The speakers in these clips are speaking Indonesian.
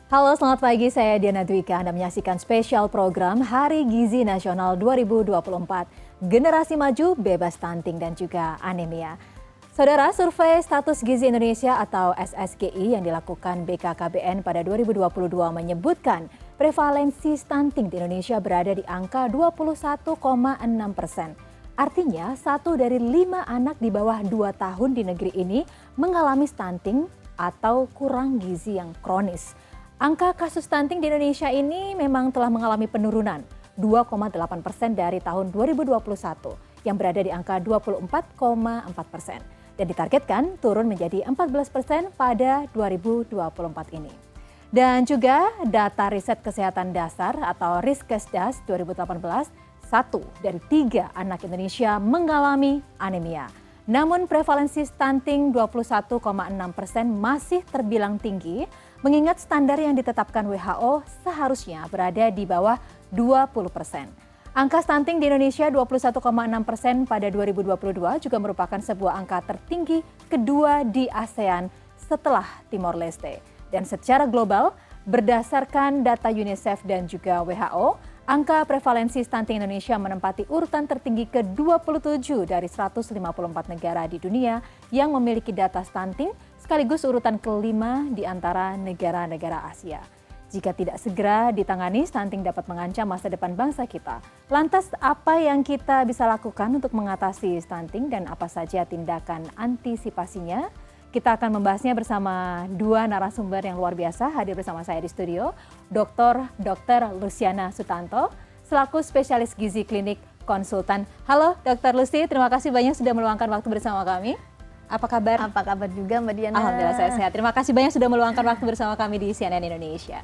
Halo, selamat pagi. Saya Diana Dwika. Anda menyaksikan spesial program Hari Gizi Nasional 2024. Generasi maju, bebas stunting dan juga anemia. Saudara, survei status gizi Indonesia atau SSGI yang dilakukan BKKBN pada 2022 menyebutkan prevalensi stunting di Indonesia berada di angka 21,6%. Artinya, 1 dari 5 anak di bawah 2 tahun di negeri ini mengalami stunting atau kurang gizi yang kronis. Angka kasus stunting di Indonesia ini memang telah mengalami penurunan 2,8% dari tahun 2021 yang berada di angka 24,4% dan ditargetkan turun menjadi 14% pada 2024 ini. Dan juga data riset kesehatan dasar atau Riskesdas 2018, 1 dari 3 anak Indonesia mengalami anemia. Namun prevalensi stunting 21,6% masih terbilang tinggi, mengingat standar yang ditetapkan WHO seharusnya berada di bawah 20%. Angka stunting di Indonesia 21,6% pada 2022 juga merupakan sebuah angka tertinggi kedua di ASEAN setelah Timor Leste. Dan secara global, berdasarkan data UNICEF dan juga WHO, angka prevalensi stunting Indonesia menempati urutan tertinggi ke-27 dari 154 negara di dunia yang memiliki data stunting, sekaligus urutan kelima di antara negara-negara Asia. Jika tidak segera ditangani, stunting dapat mengancam masa depan bangsa kita. Lantas, apa yang kita bisa lakukan untuk mengatasi stunting dan apa saja tindakan antisipasinya? Kita akan membahasnya bersama 2 narasumber yang luar biasa hadir bersama saya di studio. Dr. Luciana Sutanto, selaku spesialis gizi klinik konsultan. Halo Dr. Lucy, terima kasih banyak sudah meluangkan waktu bersama kami. Apa kabar? Apa kabar juga Mbak Diana? Alhamdulillah saya sehat. Terima kasih banyak sudah meluangkan waktu bersama kami di CNN Indonesia.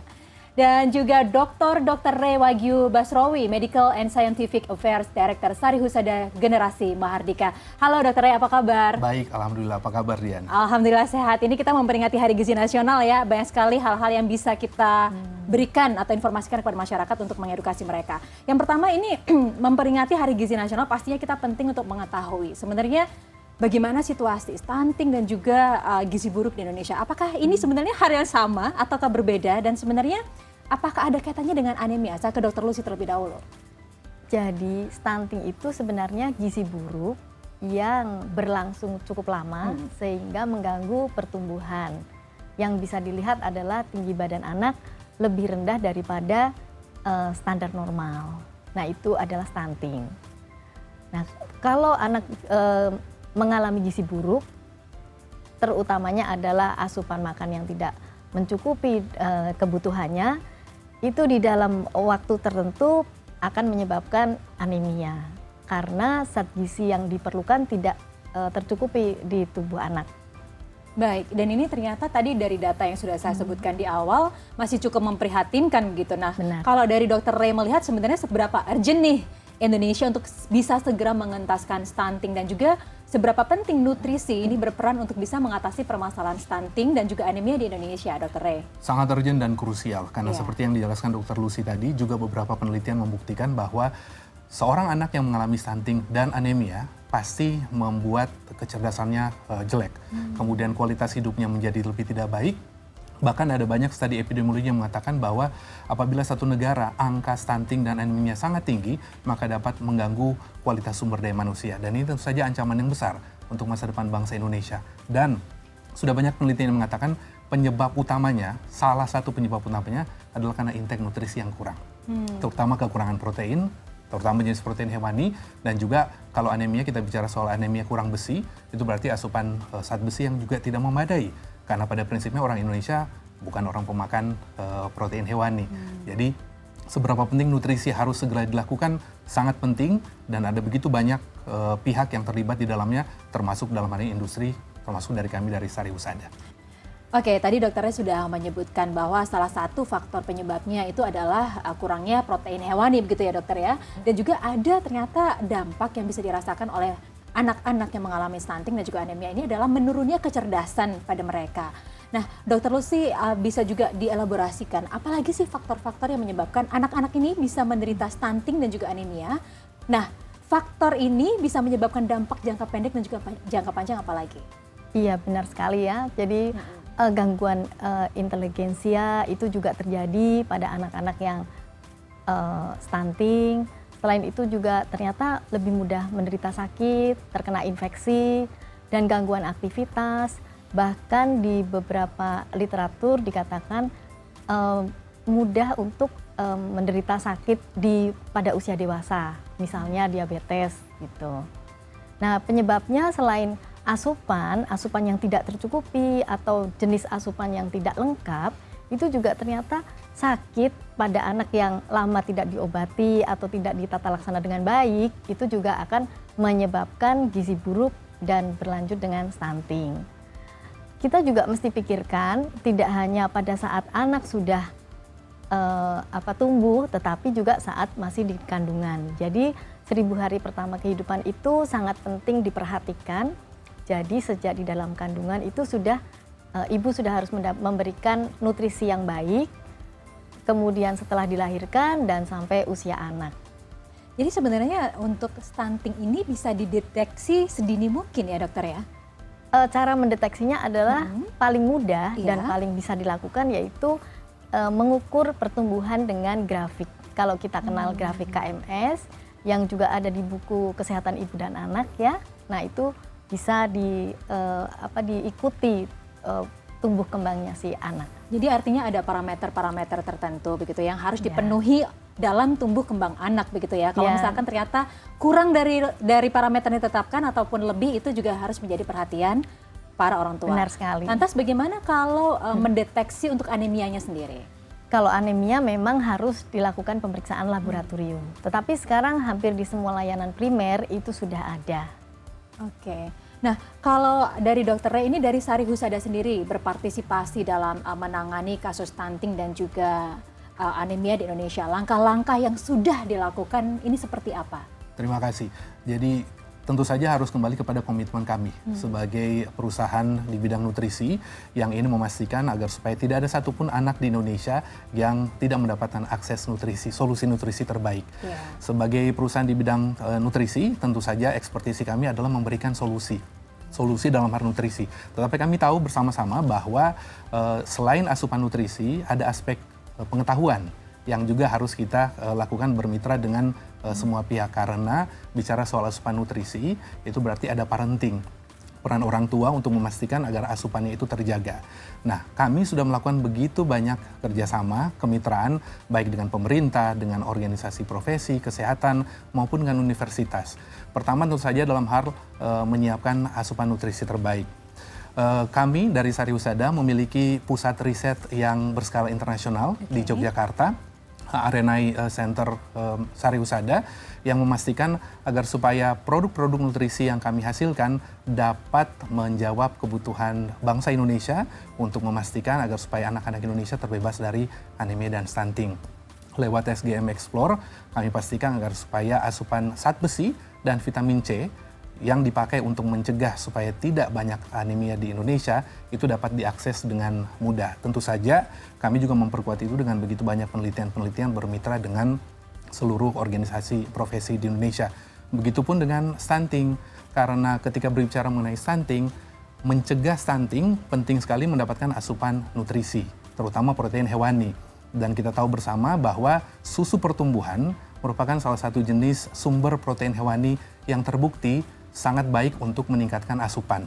Dan juga Dr. Ray Wagyu Basrowi, Medical and Scientific Affairs Director Sari Husada Generasi Mahardika. Halo Dr. Ray, apa kabar? Baik, Alhamdulillah. Apa kabar Dian? Alhamdulillah sehat. Ini kita memperingati Hari Gizi Nasional ya. Banyak sekali hal-hal yang bisa kita berikan atau informasikan kepada masyarakat untuk mengedukasi mereka. Yang pertama ini memperingati Hari Gizi Nasional pastinya kita penting untuk mengetahui sebenarnya bagaimana situasi stunting dan juga gizi buruk di Indonesia. Apakah ini sebenarnya hal yang sama ataukah berbeda dan sebenarnya apakah ada kaitannya dengan anemia? Saya ke Dr. Lucy terlebih dahulu. Jadi stunting itu sebenarnya gizi buruk yang berlangsung cukup lama sehingga mengganggu pertumbuhan. Yang bisa dilihat adalah tinggi badan anak lebih rendah daripada standar normal. Nah, itu adalah stunting. Nah, kalau anak mengalami gizi buruk, terutamanya adalah asupan makan yang tidak mencukupi kebutuhannya, itu di dalam waktu tertentu akan menyebabkan anemia karena zat gizi yang diperlukan tidak tercukupi di tubuh anak. Baik, dan ini ternyata tadi dari data yang sudah saya sebutkan di awal masih cukup memprihatinkan begitu. Nah, Benar. kalau dari Dr. Ray melihat sebenarnya seberapa urgent nih Indonesia untuk bisa segera mengentaskan stunting dan juga seberapa penting nutrisi ini berperan untuk bisa mengatasi permasalahan stunting dan juga anemia di Indonesia, Dr. Ray? Sangat urgent dan krusial karena seperti yang dijelaskan Dr. Lucy tadi, juga beberapa penelitian membuktikan bahwa seorang anak yang mengalami stunting dan anemia pasti membuat kecerdasannya jelek. Kemudian kualitas hidupnya menjadi lebih tidak baik. Bahkan ada banyak studi epidemiologi yang mengatakan bahwa apabila satu negara angka stunting dan anemia sangat tinggi, maka dapat mengganggu kualitas sumber daya manusia. Dan ini tentu saja ancaman yang besar untuk masa depan bangsa Indonesia. Dan sudah banyak penelitian yang mengatakan penyebab utamanya, salah satu penyebab utamanya adalah karena intake nutrisi yang kurang. Terutama kekurangan protein, terutama jenis protein hewani, dan juga kalau anemia, kita bicara soal anemia kurang besi, itu berarti asupan zat besi yang juga tidak memadai. Karena pada prinsipnya orang Indonesia bukan orang pemakan protein hewani. Jadi seberapa penting nutrisi harus segera dilakukan sangat penting, dan ada begitu banyak pihak yang terlibat di dalamnya, termasuk dalam hal ini industri, termasuk dari kami dari Sari Husada. Oke, tadi dokternya sudah menyebutkan bahwa salah satu faktor penyebabnya itu adalah kurangnya protein hewani begitu ya dokter ya. Dan juga ada ternyata dampak yang bisa dirasakan oleh anak-anak yang mengalami stunting dan juga anemia ini adalah menurunnya kecerdasan pada mereka. Nah, Dokter Lucy bisa juga dielaborasikan apalagi sih faktor-faktor yang menyebabkan anak-anak ini bisa menderita stunting dan juga anemia. Nah, faktor ini bisa menyebabkan dampak jangka pendek dan juga jangka panjang apalagi? Iya, benar sekali ya. Jadi gangguan inteligensia itu juga terjadi pada anak-anak yang stunting. Selain itu juga ternyata lebih mudah menderita sakit, terkena infeksi, dan gangguan aktivitas. Bahkan di beberapa literatur dikatakan mudah untuk menderita sakit pada usia dewasa, misalnya diabetes gitu. Nah, penyebabnya selain asupan yang tidak tercukupi atau jenis asupan yang tidak lengkap, itu juga ternyata sakit pada anak yang lama tidak diobati atau tidak ditata laksana dengan baik, itu juga akan menyebabkan gizi buruk dan berlanjut dengan stunting. Kita juga mesti pikirkan tidak hanya pada saat anak sudah tumbuh, tetapi juga saat masih di kandungan. Jadi 1000 hari pertama kehidupan itu sangat penting diperhatikan. Jadi sejak di dalam kandungan itu sudah ibu sudah harus memberikan nutrisi yang baik, kemudian setelah dilahirkan dan sampai usia anak. Jadi sebenarnya untuk stunting ini bisa dideteksi sedini mungkin ya dokter ya? Cara mendeteksinya adalah paling mudah dan paling bisa dilakukan yaitu mengukur pertumbuhan dengan grafik. Kalau kita kenal grafik KMS yang juga ada di buku Kesehatan Ibu dan Anak ya, nah itu bisa diikuti tumbuh kembangnya si anak. Jadi artinya ada parameter-parameter tertentu begitu yang harus dipenuhi dalam tumbuh kembang anak begitu ya. Kalau misalkan ternyata kurang dari parameter yang ditetapkan ataupun lebih, itu juga harus menjadi perhatian para orang tua. Benar sekali. Lantas bagaimana kalau mendeteksi untuk anemianya sendiri? Kalau anemia memang harus dilakukan pemeriksaan laboratorium. Tetapi sekarang hampir di semua layanan primer itu sudah ada. Oke. Nah, kalau dari dokter Ray ini dari Sari Husada sendiri berpartisipasi dalam menangani kasus stunting dan juga anemia di Indonesia. Langkah-langkah yang sudah dilakukan ini seperti apa? Terima kasih. Jadi tentu saja harus kembali kepada komitmen kami sebagai perusahaan di bidang nutrisi yang ini memastikan agar supaya tidak ada satupun anak di Indonesia yang tidak mendapatkan akses nutrisi, solusi nutrisi terbaik. Sebagai perusahaan di bidang nutrisi, tentu saja ekspertisi kami adalah memberikan solusi dalam hal nutrisi. Tetapi kami tahu bersama-sama bahwa selain asupan nutrisi, ada aspek pengetahuan yang juga harus kita lakukan bermitra dengan semua pihak. Karena bicara soal asupan nutrisi, itu berarti ada parenting, peran orang tua untuk memastikan agar asupannya itu terjaga. Nah, kami sudah melakukan begitu banyak kerjasama, kemitraan, baik dengan pemerintah, dengan organisasi profesi, kesehatan, maupun dengan universitas. Pertama tentu saja dalam hal menyiapkan asupan nutrisi terbaik. Kami dari Sari Husada memiliki pusat riset yang berskala internasional di Yogyakarta, Arenai Center Sari Husada, yang memastikan agar supaya produk-produk nutrisi yang kami hasilkan dapat menjawab kebutuhan bangsa Indonesia untuk memastikan agar supaya anak-anak Indonesia terbebas dari anemia dan stunting. Lewat SGM Explore, kami pastikan agar supaya asupan zat besi dan vitamin C yang dipakai untuk mencegah supaya tidak banyak anemia di Indonesia itu dapat diakses dengan mudah. Tentu saja kami juga memperkuat itu dengan begitu banyak penelitian-penelitian bermitra dengan seluruh organisasi profesi di Indonesia. Begitupun dengan stunting, karena ketika berbicara mengenai stunting, mencegah stunting penting sekali mendapatkan asupan nutrisi, terutama protein hewani. Dan kita tahu bersama bahwa susu pertumbuhan merupakan salah satu jenis sumber protein hewani yang terbukti sangat baik untuk meningkatkan asupan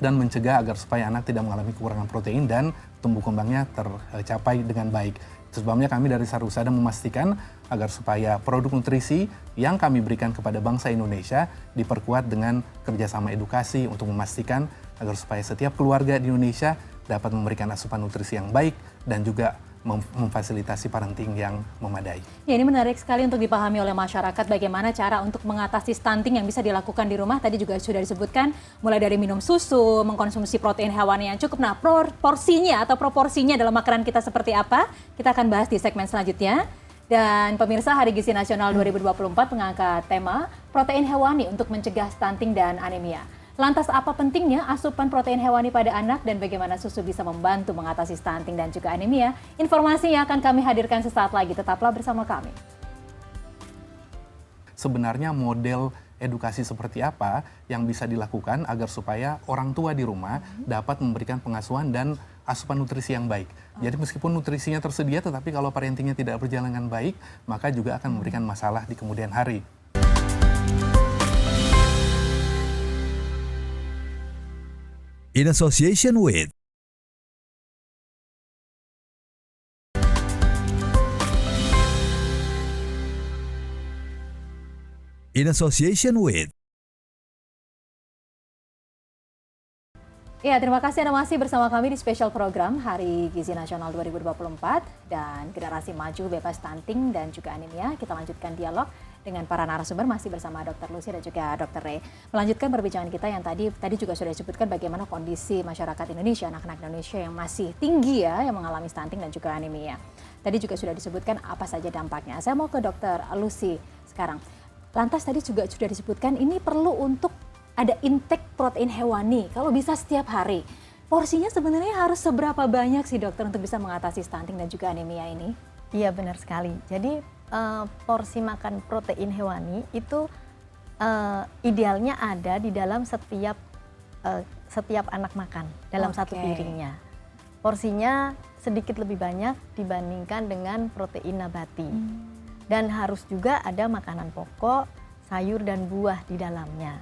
dan mencegah agar supaya anak tidak mengalami kekurangan protein dan tumbuh kembangnya tercapai dengan baik. Itu sebabnya kami dari Sari Husada memastikan agar supaya produk nutrisi yang kami berikan kepada bangsa Indonesia diperkuat dengan kerjasama edukasi untuk memastikan agar supaya setiap keluarga di Indonesia dapat memberikan asupan nutrisi yang baik dan juga memfasilitasi parenting yang memadai. Ya, ini menarik sekali untuk dipahami oleh masyarakat bagaimana cara untuk mengatasi stunting yang bisa dilakukan di rumah. Tadi juga sudah disebutkan mulai dari minum susu, mengkonsumsi protein hewani yang cukup. Nah, porsinya atau proporsinya dalam makanan kita seperti apa? Kita akan bahas di segmen selanjutnya. Dan pemirsa, Hari Gizi Nasional 2024 mengangkat tema protein hewani untuk mencegah stunting dan anemia. Lantas apa pentingnya asupan protein hewani pada anak dan bagaimana susu bisa membantu mengatasi stunting dan juga anemia? Informasinya akan kami hadirkan sesaat lagi, tetaplah bersama kami. Sebenarnya model edukasi seperti apa yang bisa dilakukan agar supaya orang tua di rumah dapat memberikan pengasuhan dan asupan nutrisi yang baik. Jadi meskipun nutrisinya tersedia, tetapi kalau parentingnya tidak berjalan dengan baik, maka juga akan memberikan masalah di kemudian hari. In association with In association with Ya, terima kasih Anda masih bersama kami di spesial program Hari Gizi Nasional 2024 dan Generasi Maju Bebas Stunting dan juga Anemia. Kita lanjutkan dialog dengan para narasumber masih bersama Dr. Lucy dan juga Dr. Ray. Melanjutkan perbincangan kita yang tadi juga sudah disebutkan bagaimana kondisi masyarakat Indonesia, anak-anak Indonesia yang masih tinggi ya, yang mengalami stunting dan juga anemia. Tadi juga sudah disebutkan apa saja dampaknya. Saya mau ke Dr. Lucy sekarang. Lantas tadi juga sudah disebutkan ini perlu untuk ada intake protein hewani, kalau bisa setiap hari. Porsinya sebenarnya harus seberapa banyak sih dokter untuk bisa mengatasi stunting dan juga anemia ini? Iya benar sekali. Jadi porsi makan protein hewani itu idealnya ada di dalam setiap anak makan dalam satu piringnya. Porsinya sedikit lebih banyak dibandingkan dengan protein nabati. Dan harus juga ada makanan pokok, sayur dan buah di dalamnya.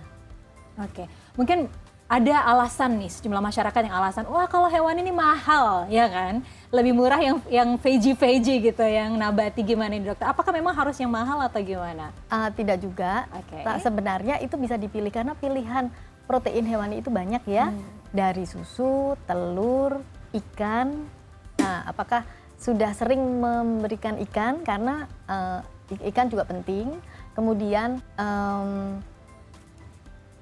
Oke, mungkin ada alasan nih sejumlah masyarakat yang alasan, wah kalau hewan ini mahal, ya kan? Lebih murah yang veggie gitu, yang nabati gimana nih dokter? Apakah memang harus yang mahal atau gimana? Tidak juga. Sebenarnya itu bisa dipilih karena pilihan protein hewani itu banyak ya. Dari susu, telur, ikan. Nah, apakah sudah sering memberikan ikan? Karena ikan juga penting. Kemudian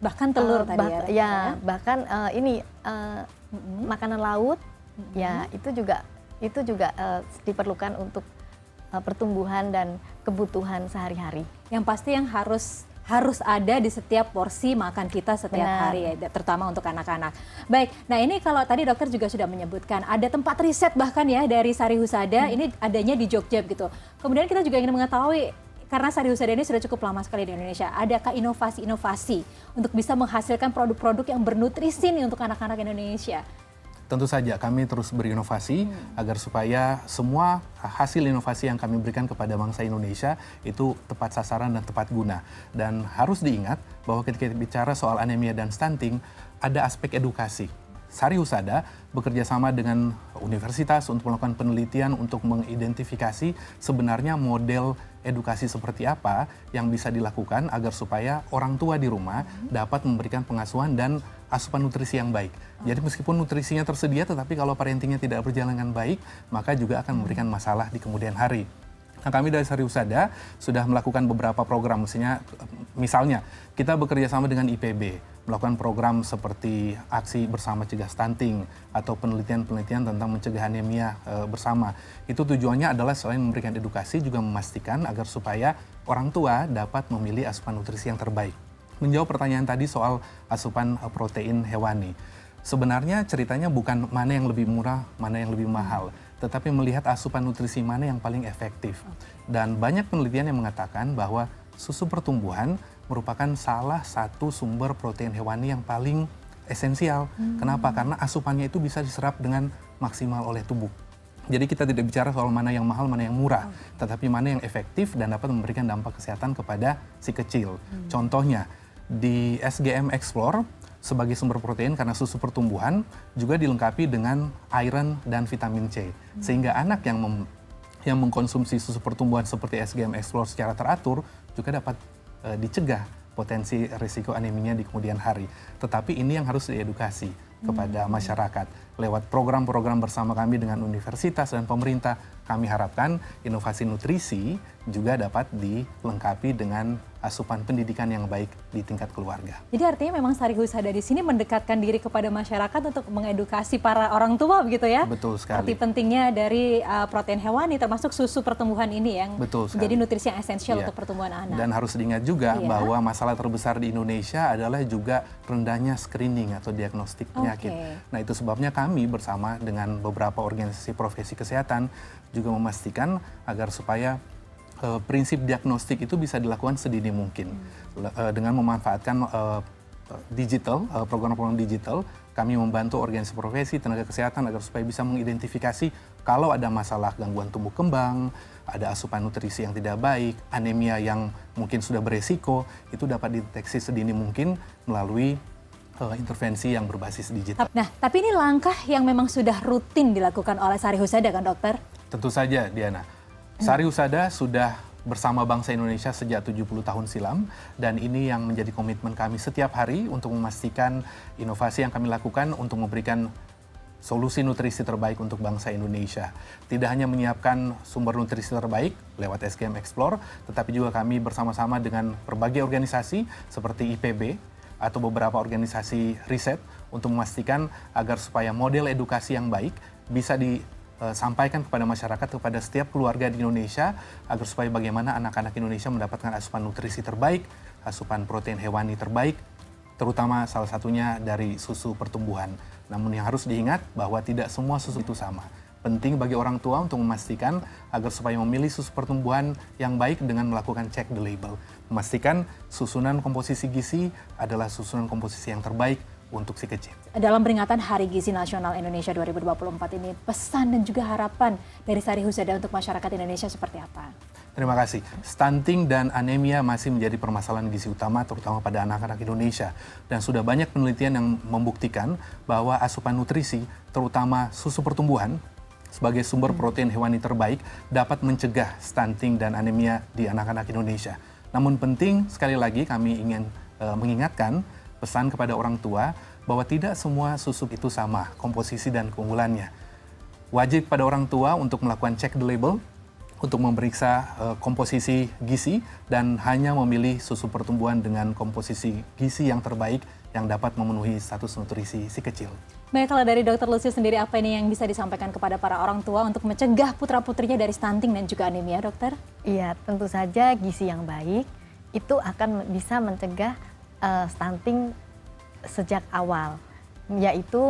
bahkan telur tadi ya. Bahkan ini makanan laut ya itu juga diperlukan untuk pertumbuhan dan kebutuhan sehari-hari. Yang pasti yang harus ada di setiap porsi makan kita setiap hari ya, terutama untuk anak-anak. Baik, nah ini kalau tadi dokter juga sudah menyebutkan ada tempat riset bahkan ya dari Sari Husada, ini adanya di Jogja gitu. Kemudian kita juga ingin mengetahui, karena Sari Husada ini sudah cukup lama sekali di Indonesia, adakah inovasi-inovasi untuk bisa menghasilkan produk-produk yang bernutrisi nih untuk anak-anak Indonesia? Tentu saja kami terus berinovasi agar supaya semua hasil inovasi yang kami berikan kepada bangsa Indonesia itu tepat sasaran dan tepat guna. Dan harus diingat bahwa ketika bicara soal anemia dan stunting, ada aspek edukasi. Sari Husada bekerja sama dengan universitas untuk melakukan penelitian untuk mengidentifikasi sebenarnya model edukasi seperti apa yang bisa dilakukan agar supaya orang tua di rumah dapat memberikan pengasuhan dan asupan nutrisi yang baik. Jadi meskipun nutrisinya tersedia, tetapi kalau parentingnya tidak berjalan dengan baik, maka juga akan memberikan masalah di kemudian hari. Nah, kami dari Sari Husada sudah melakukan beberapa program, misalnya kita bekerja sama dengan IPB, melakukan program seperti aksi bersama cegah stunting atau penelitian-penelitian tentang mencegah anemia bersama. Itu tujuannya adalah selain memberikan edukasi juga memastikan agar supaya orang tua dapat memilih asupan nutrisi yang terbaik. Menjawab pertanyaan tadi soal asupan protein hewani. Sebenarnya ceritanya bukan mana yang lebih murah, mana yang lebih mahal, tetapi melihat asupan nutrisi mana yang paling efektif. Dan banyak penelitian yang mengatakan bahwa susu pertumbuhan merupakan salah satu sumber protein hewani yang paling esensial. Kenapa? Karena asupannya itu bisa diserap dengan maksimal oleh tubuh. Jadi kita tidak bicara soal mana yang mahal, mana yang murah, tetapi mana yang efektif dan dapat memberikan dampak kesehatan kepada si kecil. Contohnya, di SGM Explore, sebagai sumber protein karena susu pertumbuhan juga dilengkapi dengan iron dan vitamin C. Sehingga anak yang mengkonsumsi susu pertumbuhan seperti SGM Explore secara teratur juga dapat dicegah potensi risiko anemia di kemudian hari. Tetapi ini yang harus diedukasi kepada masyarakat. Lewat program-program bersama kami dengan universitas dan pemerintah, kami harapkan inovasi nutrisi juga dapat dilengkapi dengan asupan pendidikan yang baik di tingkat keluarga. Jadi artinya memang Sari Husada di sini mendekatkan diri kepada masyarakat untuk mengedukasi para orang tua begitu ya? Betul sekali. Arti pentingnya dari protein hewani termasuk susu pertumbuhan ini yang menjadi nutrisi yang esensial untuk pertumbuhan anak. Dan harus diingat juga bahwa masalah terbesar di Indonesia adalah juga rendahnya screening atau diagnostik penyakit. Nah, itu sebabnya kami bersama dengan beberapa organisasi profesi kesehatan juga memastikan agar supaya prinsip diagnostik itu bisa dilakukan sedini mungkin dengan memanfaatkan digital, program-program digital. Kami membantu organisasi profesi, tenaga kesehatan agar supaya bisa mengidentifikasi kalau ada masalah gangguan tumbuh kembang, ada asupan nutrisi yang tidak baik, anemia yang mungkin sudah beresiko, itu dapat dideteksi sedini mungkin melalui intervensi yang berbasis digital. Nah, tapi ini langkah yang memang sudah rutin dilakukan oleh Sari Husada kan dokter? Tentu saja, Diana. Sari Husada sudah bersama bangsa Indonesia sejak 70 tahun silam, dan ini yang menjadi komitmen kami setiap hari untuk memastikan inovasi yang kami lakukan untuk memberikan solusi nutrisi terbaik untuk bangsa Indonesia. Tidak hanya menyiapkan sumber nutrisi terbaik lewat SGM Explore, tetapi juga kami bersama-sama dengan berbagai organisasi seperti IPB atau beberapa organisasi riset untuk memastikan agar supaya model edukasi yang baik bisa disampaikan kepada masyarakat, kepada setiap keluarga di Indonesia, agar supaya bagaimana anak-anak Indonesia mendapatkan asupan nutrisi terbaik, asupan protein hewani terbaik, terutama salah satunya dari susu pertumbuhan. Namun yang harus diingat bahwa tidak semua susu itu sama. Penting bagi orang tua untuk memastikan agar supaya memilih susu pertumbuhan yang baik dengan melakukan check the label. Memastikan susunan komposisi gizi adalah susunan komposisi yang terbaik untuk si kecil. Dalam peringatan Hari Gizi Nasional Indonesia 2024 ini, pesan dan juga harapan dari Sari Husada untuk masyarakat Indonesia seperti apa? Terima kasih. Stunting dan anemia masih menjadi permasalahan gizi utama terutama pada anak-anak Indonesia. Dan sudah banyak penelitian yang membuktikan bahwa asupan nutrisi, terutama susu pertumbuhan, sebagai sumber protein hewani terbaik dapat mencegah stunting dan anemia di anak-anak Indonesia. Namun penting sekali lagi kami ingin mengingatkan pesan kepada orang tua bahwa tidak semua susu itu sama komposisi dan keunggulannya. Wajib pada orang tua untuk melakukan check the label, untuk memeriksa komposisi gizi dan hanya memilih susu pertumbuhan dengan komposisi gizi yang terbaik yang dapat memenuhi status nutrisi si kecil. Baik, kalau dari Dr. Lucy sendiri apa ini yang bisa disampaikan kepada para orang tua untuk mencegah putra-putrinya dari stunting dan juga anemia, dokter? Iya, tentu saja gizi yang baik itu akan bisa mencegah stunting sejak awal, yaitu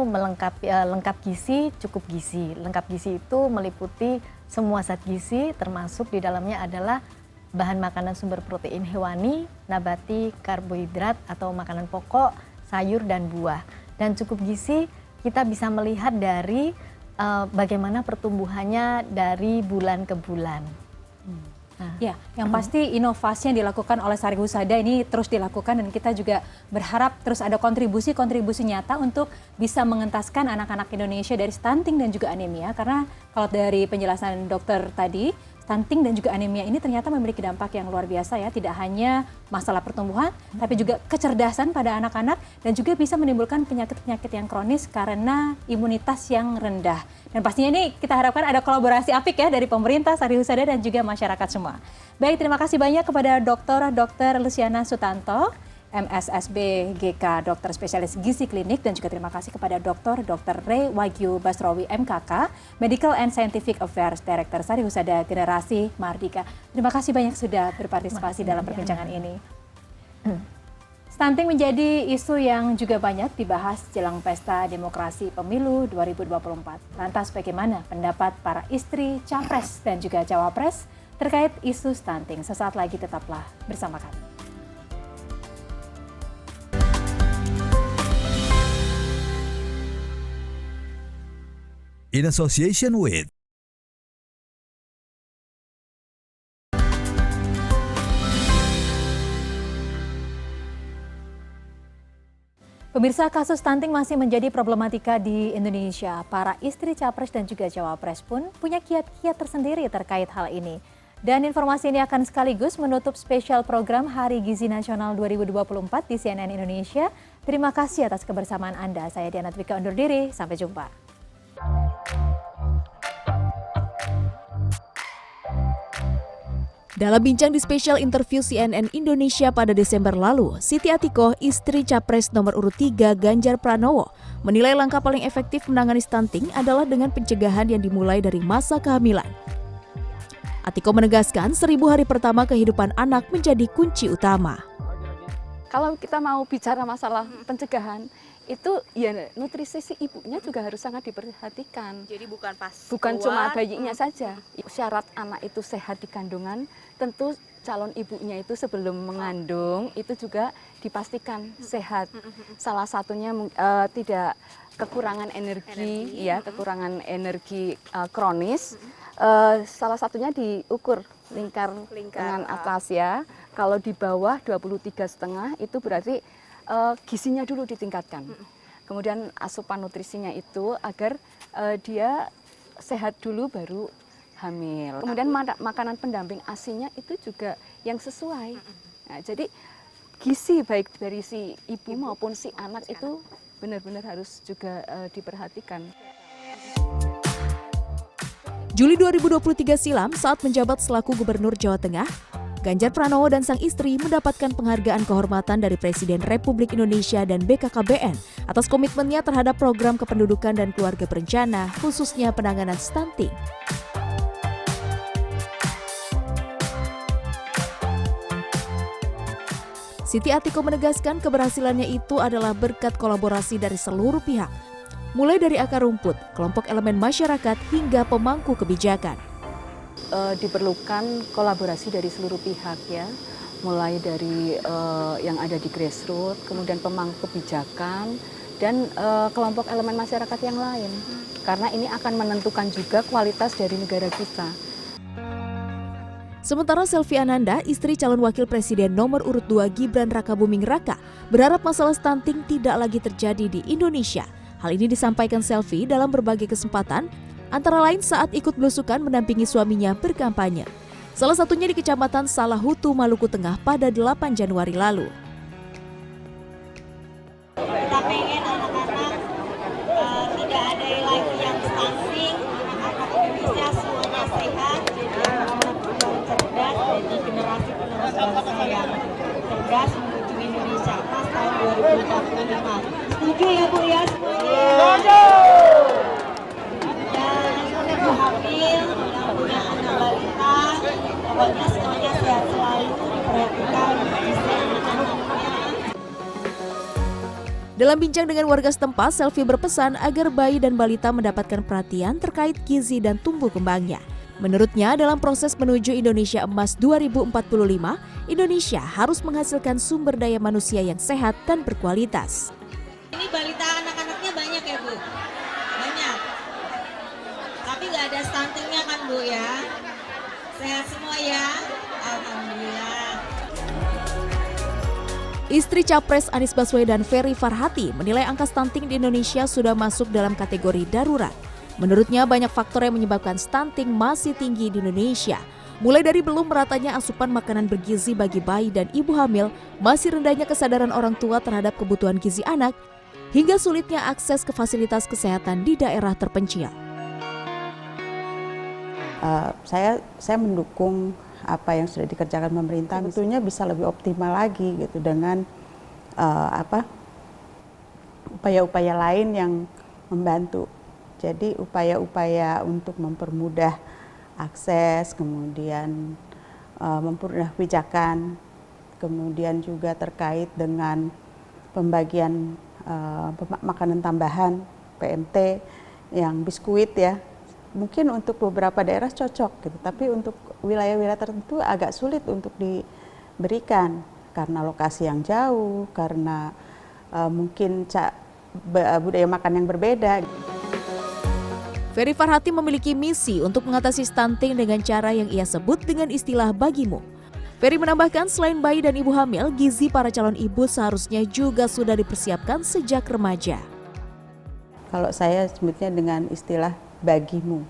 lengkap gizi, cukup gizi. Lengkap gizi itu meliputi semua zat gizi, termasuk di dalamnya adalah bahan makanan sumber protein hewani, nabati, karbohidrat atau makanan pokok, sayur dan buah. Dan cukup gizi kita bisa melihat dari bagaimana pertumbuhannya dari bulan ke bulan. Ya, yang pasti inovasi yang dilakukan oleh Sari Husada ini terus dilakukan dan kita juga berharap terus ada kontribusi nyata untuk bisa mengentaskan anak-anak Indonesia dari stunting dan juga anemia. Karena kalau dari penjelasan dokter tadi, stunting dan juga anemia ini ternyata memiliki dampak yang luar biasa ya. Tidak hanya masalah pertumbuhan, tapi juga kecerdasan pada anak-anak dan juga bisa menimbulkan penyakit-penyakit yang kronis karena imunitas yang rendah. Dan pastinya ini kita harapkan ada kolaborasi apik ya dari pemerintah, Sari Husada dan juga masyarakat semua. Baik, terima kasih banyak kepada Dr. Luciana Sutanto, MSSB GK, dokter spesialis gizi klinik, dan juga terima kasih kepada Dr. Ray Wagyu Basrowi MKK, Medical and Scientific Affairs Director Sari Husada Generasi Mardika. Terima kasih banyak sudah berpartisipasi dalam perbincangan ini. Stunting menjadi isu yang juga banyak dibahas jelang pesta demokrasi pemilu 2024. Lantas bagaimana pendapat para istri capres dan juga cawapres terkait isu stunting? Sesaat lagi tetaplah bersama kami. In association with Pemirsa, kasus stunting masih menjadi problematika di Indonesia. Para istri capres dan juga cawapres pun punya kiat-kiat tersendiri terkait hal ini. Dan informasi ini akan sekaligus menutup spesial program Hari Gizi Nasional 2024 di CNN Indonesia. Terima kasih atas kebersamaan Anda. Saya Diana Twika undur diri. Sampai jumpa. Dalam bincang di spesial interview CNN Indonesia pada Desember lalu, Siti Atikoh, istri capres nomor urut 3 Ganjar Pranowo, menilai langkah paling efektif menangani stunting adalah dengan pencegahan yang dimulai dari masa kehamilan. Atikoh menegaskan 1000 hari pertama kehidupan anak menjadi kunci utama. Kalau kita mau bicara masalah pencegahan, itu ya nutrisi si ibunya juga harus sangat diperhatikan. Jadi bukan Cuma bayinya saja. Syarat anak itu sehat di kandungan, tentu calon ibunya itu sebelum mengandung itu juga dipastikan sehat. Salah satunya tidak kekurangan energi. Kekurangan energi kronis. Salah satunya diukur lingkar dengan atas ya. Kalau di bawah 23,5 itu berarti gizinya dulu ditingkatkan. Kemudian asupan nutrisinya itu agar dia sehat dulu baru hamil. Kemudian makanan pendamping ASI-nya itu juga yang sesuai. Nah, jadi gizi baik dari si ibu maupun si anak itu benar-benar harus juga diperhatikan. Juli 2023 silam, saat menjabat selaku Gubernur Jawa Tengah, Ganjar Pranowo dan sang istri mendapatkan penghargaan kehormatan dari Presiden Republik Indonesia dan BKKBN atas komitmennya terhadap program kependudukan dan keluarga berencana, khususnya penanganan stunting. Siti Atiko menegaskan keberhasilannya itu adalah berkat kolaborasi dari seluruh pihak, mulai dari akar rumput, kelompok elemen masyarakat, hingga pemangku kebijakan. Diperlukan kolaborasi dari seluruh pihak ya, mulai dari yang ada di grassroots, kemudian pemangku kebijakan, dan kelompok elemen masyarakat yang lain. Karena ini akan menentukan juga kualitas dari negara kita. Sementara Selvi Ananda, istri calon wakil presiden nomor urut 2 Gibran Rakabuming Raka, berharap masalah stunting tidak lagi terjadi di Indonesia. Hal ini disampaikan Selvi dalam berbagai kesempatan, antara lain saat ikut belusukan mendampingi suaminya berkampanye. Salah satunya di Kecamatan Salahutu, Maluku Tengah pada 8 Januari lalu. Kita pengen anak-anak tidak ada lagi yang stunting, anak-anak Indonesia semuanya sehat, jadi anak-anak cerdas, jadi generasi penerus bangsa yang cerdas menuju Indonesia Emas tahun 2045. Setuju ya Bu ya semuanya? Setuju! Dan ibu hamil, yang punya anak balita, pokoknya semuanya sehat selalu, diperhatikan, bisa anak-anaknya. Dalam bincang dengan warga setempat, Selvi berpesan agar bayi dan balita mendapatkan perhatian terkait gizi dan tumbuh kembangnya. Menurutnya, dalam proses menuju Indonesia Emas 2045, Indonesia harus menghasilkan sumber daya manusia yang sehat dan berkualitas. Ini balita anak-anaknya banyak ya Bu? Banyak. Tapi nggak ada stuntingnya kan Bu ya? Sehat semua ya? Alhamdulillah. Istri Capres Anies Baswedan, Ferry Farhati, menilai angka stunting di Indonesia sudah masuk dalam kategori darurat. Menurutnya, banyak faktor yang menyebabkan stunting masih tinggi di Indonesia. Mulai dari belum meratanya asupan makanan bergizi bagi bayi dan ibu hamil, masih rendahnya kesadaran orang tua terhadap kebutuhan gizi anak, hingga sulitnya akses ke fasilitas kesehatan di daerah terpencil. Saya mendukung apa yang sudah dikerjakan pemerintah, tentunya bisa lebih optimal lagi gitu dengan upaya-upaya lain yang membantu. Jadi upaya-upaya untuk mempermudah akses, kemudian mempermudah kebijakan, kemudian juga terkait dengan pembagian makanan tambahan PMT yang biskuit ya. Mungkin untuk beberapa daerah cocok gitu, tapi untuk wilayah-wilayah tertentu agak sulit untuk diberikan karena lokasi yang jauh, karena mungkin budaya makan yang berbeda. Ferry Farhati memiliki misi untuk mengatasi stunting dengan cara yang ia sebut dengan istilah bagimu. Ferry menambahkan selain bayi dan ibu hamil, gizi para calon ibu seharusnya juga sudah dipersiapkan sejak remaja. Kalau saya sebutnya dengan istilah bagimu,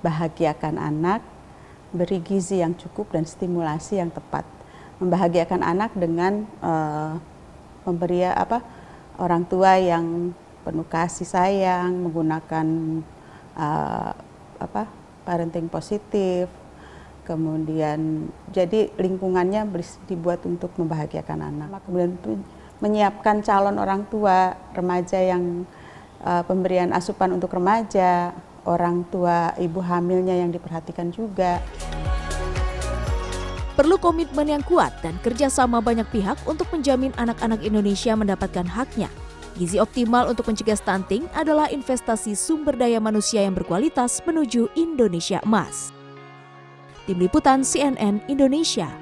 bahagiakan anak, beri gizi yang cukup dan stimulasi yang tepat. Membahagiakan anak dengan memberi orang tua yang penuh kasih sayang, menggunakan parenting positif, kemudian jadi lingkungannya dibuat untuk membahagiakan anak. Kemudian menyiapkan calon orang tua remaja yang pemberian asupan untuk remaja, orang tua ibu hamilnya yang diperhatikan juga. Perlu komitmen yang kuat dan kerjasama banyak pihak untuk menjamin anak-anak Indonesia mendapatkan haknya. Gizi optimal untuk mencegah stunting adalah investasi sumber daya manusia yang berkualitas menuju Indonesia Emas. Tim Liputan CNN Indonesia.